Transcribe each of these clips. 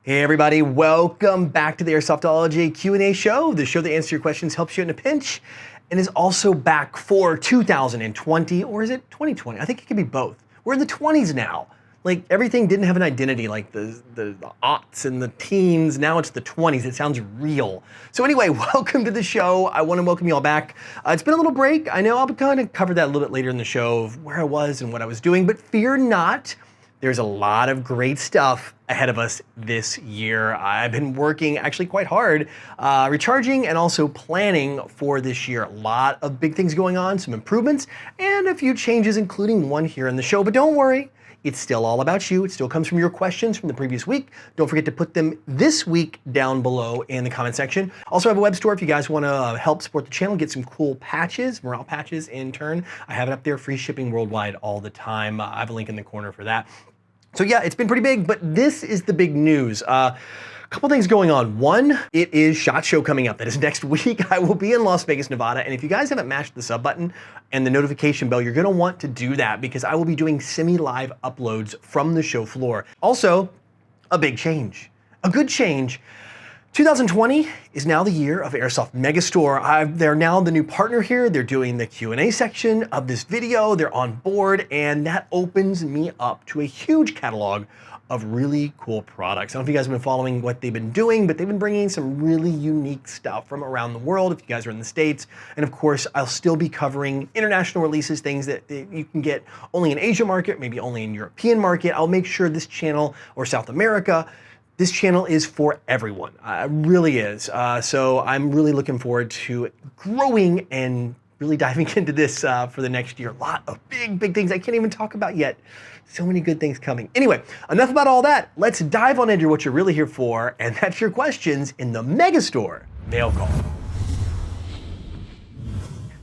Hey everybody, welcome back to the Airsoftology Q&A show, the show that answers your questions, helps you in a pinch, and is also back for 2020, or is it 2020? I think it could be both. We're in the 20s now. Like everything didn't have an identity, like the aughts and the teens, now it's the 20s, it sounds real. So anyway, welcome to the show. I want to welcome you all back. It's been a little break. I know I'll kind of cover that a little bit later in the show of where I was and what I was doing, but fear not. There's a lot of great stuff ahead of us this year. I've been working actually quite hard, recharging and also planning for this year. A lot of big things going on, some improvements, and a few changes, including one here in the show. But don't worry, it's still all about you. It still comes from your questions from the previous week. Don't forget to put them this week down below in the comment section. Also, I have a web store if you guys want to help support the channel, get some cool patches, morale patches in turn. I have it up there, free shipping worldwide all the time. I have a link in the corner for that. So yeah, it's been pretty big, but this is the big news. Couple things going on. One, it is SHOT Show coming up. That is next week. I will be in Las Vegas, Nevada. And if you guys haven't mashed the sub button and the notification bell, you're gonna want to do that because I will be doing semi-live uploads from the show floor. Also, a big change, a good change. 2020 is now the year of Airsoft Megastore. They're now the new partner here. They're doing the Q&A section of this video. They're on board, and that opens me up to a huge catalog of really cool products. I don't know if you guys have been following what they've been doing, but they've been bringing some really unique stuff from around the world if you guys are in the States. And of course, I'll still be covering international releases, things that you can get only in Asia market, maybe only in European market. I'll make sure this channel, or South America, this channel is for everyone. It really is. So I'm really looking forward to growing and really diving into this for the next year. A lot of big things I can't even talk about yet. So many good things coming. Anyway, enough about all that. Let's dive on into what you're really here for, and that's your questions in the Megastore mail call.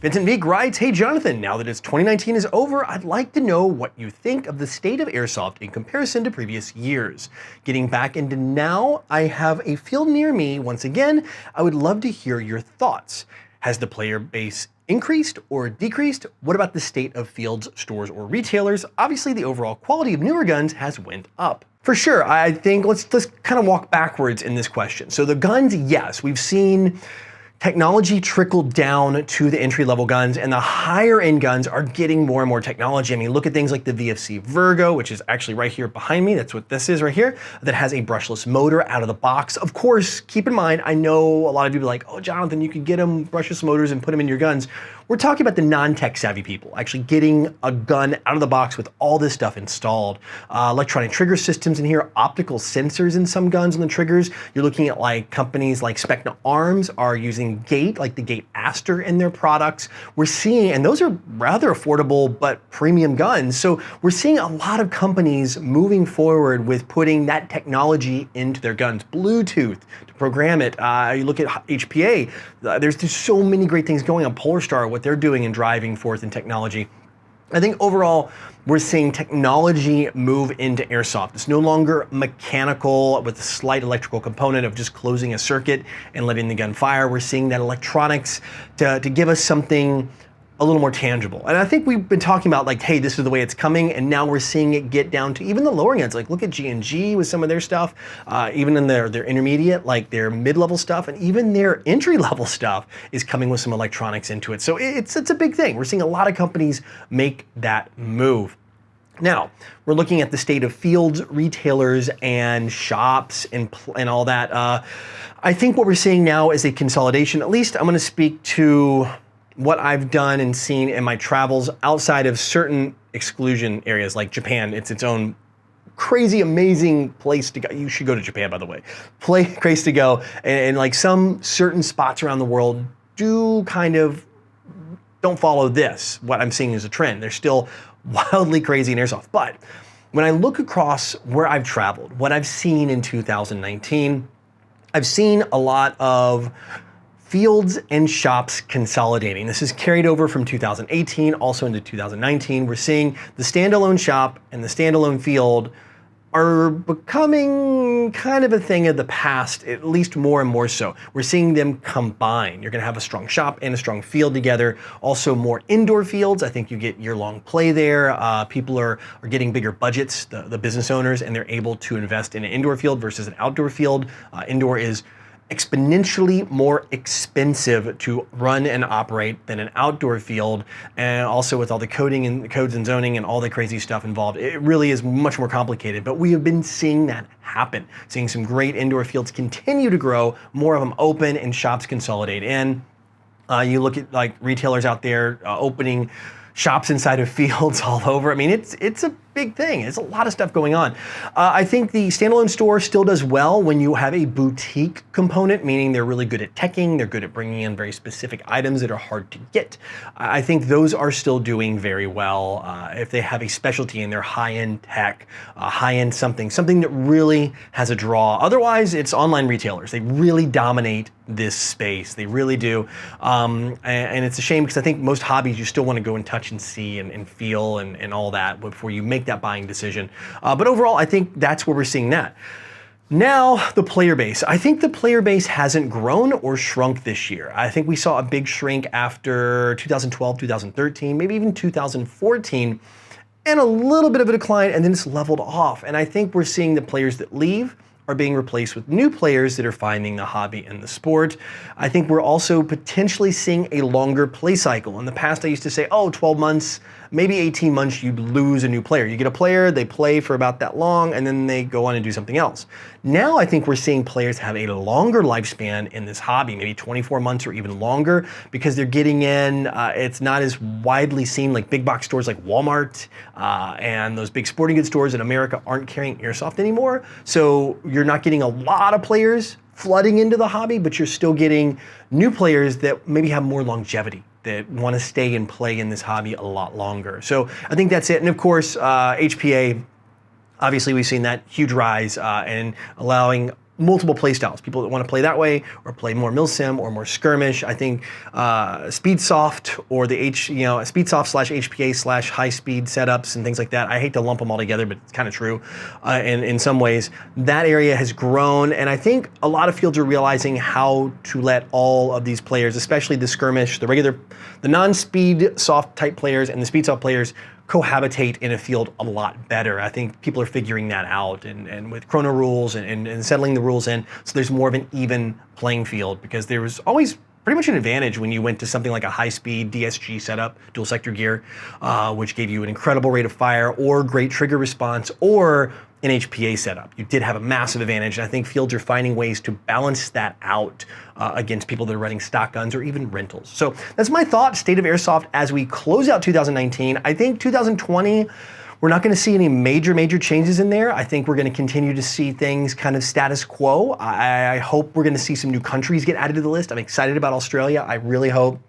Vincent Meek writes, hey Jonathan, now that 2019 is over, I'd like to know what you think of the state of Airsoft in comparison to previous years. Getting back into now, I have a field near me once again. I would love to hear your thoughts. Has the player base increased or decreased? What about the state of fields, stores, or retailers? Obviously, the overall quality of newer guns has went up. For sure, I think let's kind of walk backwards in this question. So the guns, yes, we've seen technology trickled down to the entry-level guns, and the higher-end guns are getting more and more technology. I mean, look at things like the VFC Virgo, which is actually right here behind me. That's what this is right here, that has a brushless motor out of the box. Of course, keep in mind, I know a lot of people are like, oh, Jonathan, you could get them brushless motors and put them in your guns. We're talking about the non-tech savvy people, actually getting a gun out of the box with all this stuff installed. Electronic trigger systems in here, optical sensors in some guns on the triggers. You're looking at like companies like Specna Arms are using Gate, like the Gate Aster in their products. We're seeing, and those are rather affordable but premium guns. So we're seeing a lot of companies moving forward with putting that technology into their guns. Bluetooth to program it. You look at HPA, there's just so many great things going on. Polarstar, what they're doing and driving forth in technology. I think overall, we're seeing technology move into Airsoft. It's no longer mechanical with a slight electrical component of just closing a circuit and letting the gun fire. We're seeing that electronics to give us something a little more tangible. And I think we've been talking about like, hey, this is the way it's coming, and now we're seeing it get down to even the lower ends. Like look at G&G with some of their stuff, even in their intermediate, like their mid-level stuff, and even their entry-level stuff is coming with some electronics into it. So it's a big thing. We're seeing a lot of companies make that move. Now, we're looking at the state of fields, retailers, and shops, and all that. I think what we're seeing now is a consolidation. At least I'm gonna speak to what I've done and seen in my travels outside of certain exclusion areas like Japan. It's its own crazy, amazing place to go. You should go to Japan, by the way. Place to go. And like some certain spots around the world do kind of don't follow this. What I'm seeing is a trend. They're still wildly crazy in Airsoft. But when I look across where I've traveled, what I've seen in 2019, I've seen a lot of fields and shops consolidating. This is carried over from 2018, also into 2019. We're seeing the standalone shop and the standalone field are becoming kind of a thing of the past, at least more and more so. We're seeing them combine. You're gonna have a strong shop and a strong field together. Also more indoor fields. I think you get year-long play there. People are getting bigger budgets, the business owners, and they're able to invest in an indoor field versus an outdoor field. Indoor is exponentially more expensive to run and operate than an outdoor field, and also with all the coding and codes and zoning and all the crazy stuff involved, it really is much more complicated. But we have been seeing that happen, seeing some great indoor fields continue to grow, more of them open and shops consolidate in. You look at like retailers out there opening shops inside of fields all over. I mean, it's a big thing. There's a lot of stuff going on. I think the standalone store still does well when you have a boutique component, meaning they're really good at teching, they're good at bringing in very specific items that are hard to get. I think those are still doing very well if they have a specialty in their high-end tech, high-end something that really has a draw. Otherwise, it's online retailers. They really dominate this space. They really do. And it's a shame because I think most hobbies you still want to go and touch and see and feel and all that before you make that buying decision. But overall, I think that's where we're seeing that. Now, the player base. I think the player base hasn't grown or shrunk this year. I think we saw a big shrink after 2012, 2013, maybe even 2014, and a little bit of a decline, and then it's leveled off. And I think we're seeing the players that leave are being replaced with new players that are finding the hobby and the sport. I think we're also potentially seeing a longer play cycle. In the past, I used to say, oh, 12 months, maybe 18 months, you'd lose a new player. You get a player, they play for about that long, and then they go on and do something else. Now I think we're seeing players have a longer lifespan in this hobby, maybe 24 months or even longer, because they're getting in, it's not as widely seen like big box stores like Walmart and those big sporting goods stores in America aren't carrying Airsoft anymore. So you're not getting a lot of players flooding into the hobby, but you're still getting new players that maybe have more longevity, that want to stay and play in this hobby a lot longer. So I think that's it. And of course, HPA, obviously we've seen that huge rise and allowing multiple play styles. People that want to play that way or play more Milsim or more skirmish. I think Speedsoft or the Speedsoft/HPA/ high speed setups and things like that. I hate to lump them all together, but it's kind of true in some ways. That area has grown, and I think a lot of fields are realizing how to let all of these players, especially the skirmish, the non-speed soft type players and the speed soft players, cohabitate in a field a lot better. I think people are figuring that out and with chrono rules and settling the rules in, so there's more of an even playing field, because there was always pretty much an advantage when you went to something like a high-speed DSG setup, dual sector gear, which gave you an incredible rate of fire or great trigger response, or an HPA setup. You did have a massive advantage, and I think fields are finding ways to balance that out against people that are running stock guns or even rentals. So that's my thought, state of Airsoft as we close out 2019. I think 2020, we're not going to see any major changes in there. I think we're going to continue to see things kind of status quo. I hope we're going to see some new countries get added to the list. I'm excited about Australia. I really hope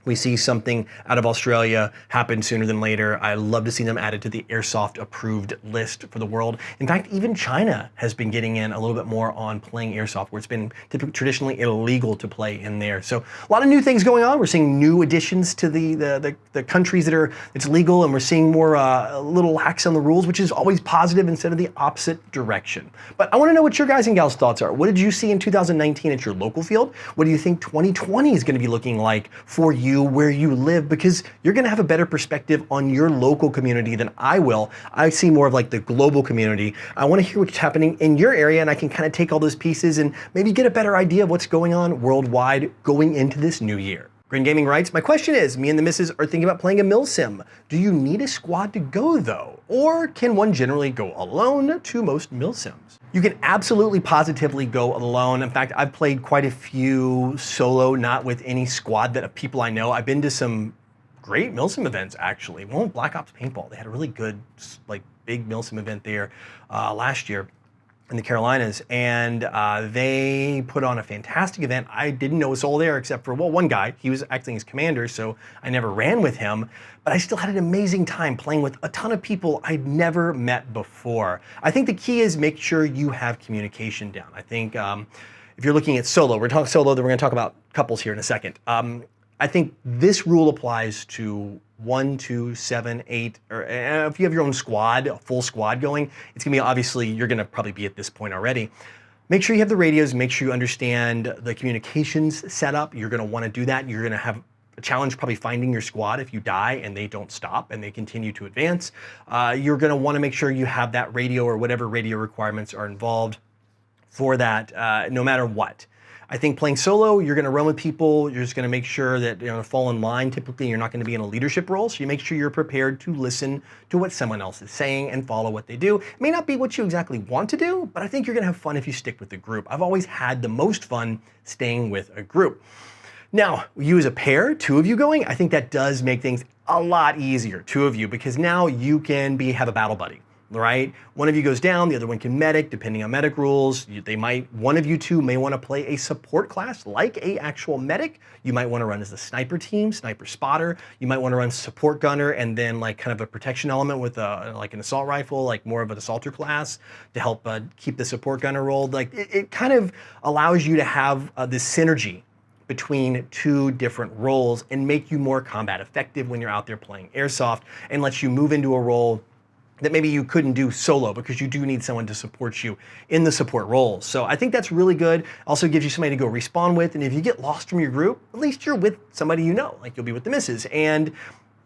we see something out of Australia happen sooner than later. I love to see them added to the Airsoft approved list for the world. In fact, even China has been getting in a little bit more on playing Airsoft, where it's been traditionally illegal to play in there. So a lot of new things going on. We're seeing new additions to the countries that it's legal, and we're seeing more little hacks on the rules, which is always positive instead of the opposite direction. But I want to know what your guys and gals' thoughts are. What did you see in 2019 at your local field? What do you think 2020 is going to be looking like for you, where you live? Because you're going to have a better perspective on your local community than I will. I see more of like the global community. I want to hear what's happening in your area, and I can kind of take all those pieces and maybe get a better idea of what's going on worldwide going into this new year. Green Gaming writes, my question is, me and the missus are thinking about playing a Milsim. Do you need a squad to go though? Or can one generally go alone to most Milsims? You can absolutely positively go alone. In fact, I've played quite a few solo, not with any squad that of people I know. I've been to some great Milsim events actually. One with Black Ops Paintball. They had a really good, like big Milsim event there last year in the Carolinas, and they put on a fantastic event. I didn't know a soul there except for, well, one guy. He was acting as commander, so I never ran with him, but I still had an amazing time playing with a ton of people I'd never met before. I think the key is make sure you have communication down. I think if you're looking at solo, we're talking solo, then we're gonna talk about couples here in a second. I think this rule applies to 1, 2, 7, 8, or if you have your own squad, a full squad going, it's gonna be obviously, you're gonna probably be at this point already. Make sure you have the radios, make sure you understand the communications setup. You're gonna wanna do that. You're gonna have a challenge probably finding your squad if you die and they don't stop and they continue to advance. You're gonna wanna make sure you have that radio or whatever radio requirements are involved for that, no matter what. I think playing solo, you're gonna run with people, you're just gonna make sure that you're gonna fall in line. Typically, you're not gonna be in a leadership role, so you make sure you're prepared to listen to what someone else is saying and follow what they do. It may not be what you exactly want to do, but I think you're gonna have fun if you stick with the group. I've always had the most fun staying with a group. Now, you as a pair, 2 of you going, I think that does make things a lot easier, 2 of you, because now you can have a battle buddy. Right? One of you goes down, the other one can medic, depending on medic rules. One of you 2 may want to play a support class like a actual medic. You might want to run as a sniper team, sniper spotter. You might want to run support gunner and then like kind of a protection element with like an assault rifle, like more of an assaulter class to help keep the support gunner role. Like it kind of allows you to have this synergy between 2 different roles and make you more combat effective when you're out there playing Airsoft, and lets you move into a role that maybe you couldn't do solo because you do need someone to support you in the support roles. So I think that's really good. Also gives you somebody to go respawn with, and if you get lost from your group, at least you're with somebody you know, like you'll be with the missus. And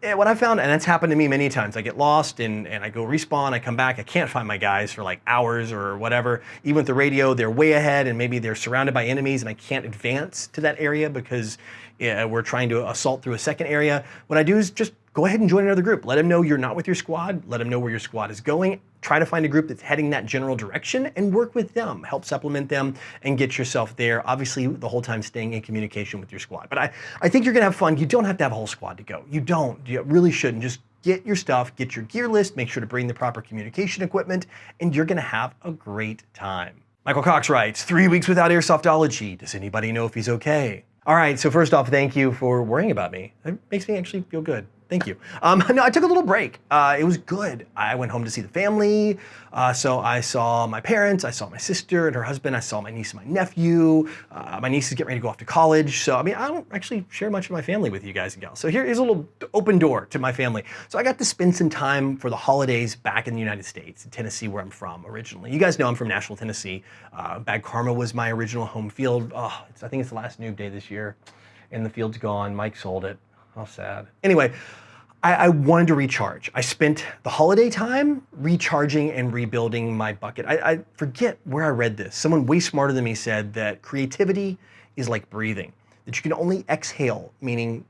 what I found, and that's happened to me many times, I get lost and I go respawn, I come back, I can't find my guys for like hours or whatever. Even with the radio, they're way ahead and maybe they're surrounded by enemies and I can't advance to that area because we're trying to assault through a second area. What I do is just go ahead and join another group. Let them know you're not with your squad. Let them know where your squad is going. Try to find a group that's heading that general direction and work with them. Help supplement them and get yourself there. Obviously, the whole time staying in communication with your squad. But I think you're gonna have fun. You don't have to have a whole squad to go. You don't. You really shouldn't. Just get your stuff, get your gear list, make sure to bring the proper communication equipment, and you're gonna have a great time. Michael Cox writes, 3 weeks without Airsoftology. Does anybody know if he's okay? All right, so first off, thank you for worrying about me. It makes me actually feel good. Thank you. No, I took a little break. It was good. I went home to see the family. So I saw my parents, I saw my sister and her husband, I saw my niece and my nephew. My niece is getting ready to go off to college. So, I mean, I don't actually share much of my family with you guys and gals. So here's a little open door to my family. So I got to spend some time for the holidays back in the United States, in Tennessee, where I'm from originally. You guys know I'm from Nashville, Tennessee. Bad Karma was my original home field. I think it's the last noob day this year and the field's gone. Mike sold it. How sad. Anyway, I wanted to recharge. I spent the holiday time recharging and rebuilding my bucket. I forget where I read this. Someone way smarter than me said that creativity is like breathing, that you can only exhale, meaning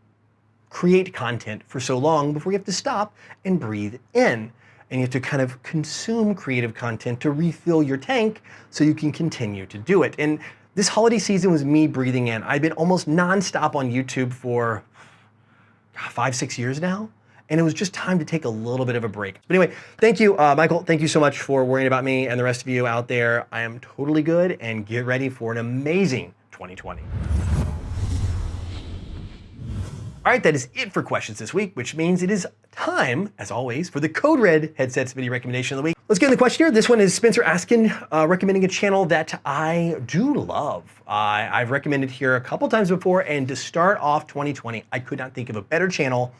create content for so long before you have to stop and breathe in. And you have to kind of consume creative content to refill your tank so you can continue to do it. And this holiday season was me breathing in. I've been almost nonstop on YouTube for 5-6 years now. And it was just time to take a little bit of a break. But anyway, thank you, Michael. Thank you so much for worrying about me and the rest of you out there. I am totally good, and get ready for an amazing 2020. All right, that is it for questions this week, which means it is time, as always, for the Code Red headsets video recommendation of the week. Let's get in the question here. This one is Spencer Askin, recommending a channel that I do love. I've recommended here a couple times before, and to start off 2020, I could not think of a better channel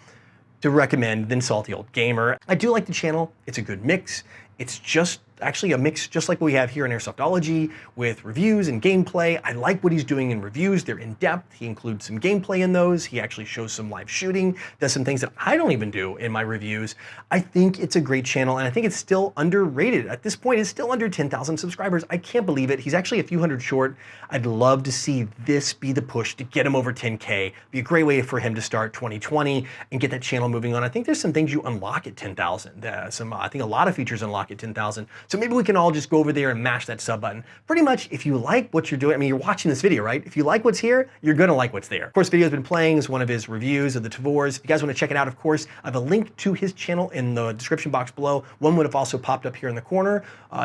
to recommend than SaltyOldGamer. I do like the channel. It's a good mix. It's just actually a mix just like what we have here in Airsoftology with reviews and gameplay. I like what he's doing in reviews. They're in depth. He includes some gameplay in those. He actually shows some live shooting, does some things that I don't even do in my reviews. I think it's a great channel, and I think it's still underrated. At this point, it's still under 10,000 subscribers. I can't believe it. He's actually a few hundred short. I'd love to see this be the push to get him over 10K. Be a great way for him to start 2020 and get that channel moving on. I think there's some things you unlock at 10,000. I think a lot of features unlock at 10,000. So maybe we can all just go over there and mash that sub button. Pretty much, if you like what you're doing, I mean, you're watching this video, right? If you like what's here, you're gonna like what's there. Of course, video has been playing is one of his reviews of the Tavors. If you guys wanna check it out, of course, I have a link to his channel in the description box below. One would have also popped up here in the corner.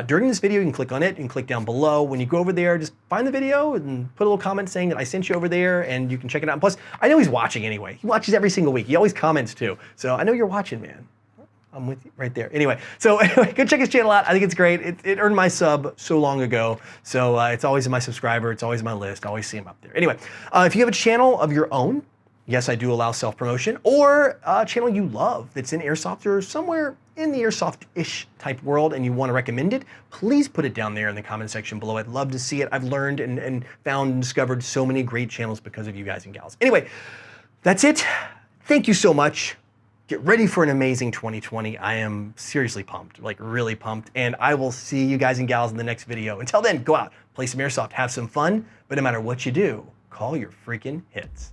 During this video, you can click on it and click down below. When you go over there, just find the video and put a little comment saying that I sent you over there and you can check it out. And plus, I know he's watching anyway. He watches every single week. He always comments too. So I know you're watching, man. I'm with you right there. Anyway, so anyway, go check his channel out. I think it's great. It earned my sub so long ago. So it's always in my subscriber. It's always in my list. I always see him up there. Anyway, if you have a channel of your own Yes, I do allow self-promotion, or a channel you love that's in Airsoft or somewhere in the Airsoft-ish type world and you want to recommend it, please put it down there in the comment section below. I'd love to see it. I've learned and found and discovered so many great channels because of you guys and gals. Anyway, that's it. Thank you so much. Get ready for an amazing 2020. I am seriously pumped, like really pumped, and I will see you guys and gals in the next video. Until then, go out, play some Airsoft, have some fun, but no matter what you do, call your freaking hits.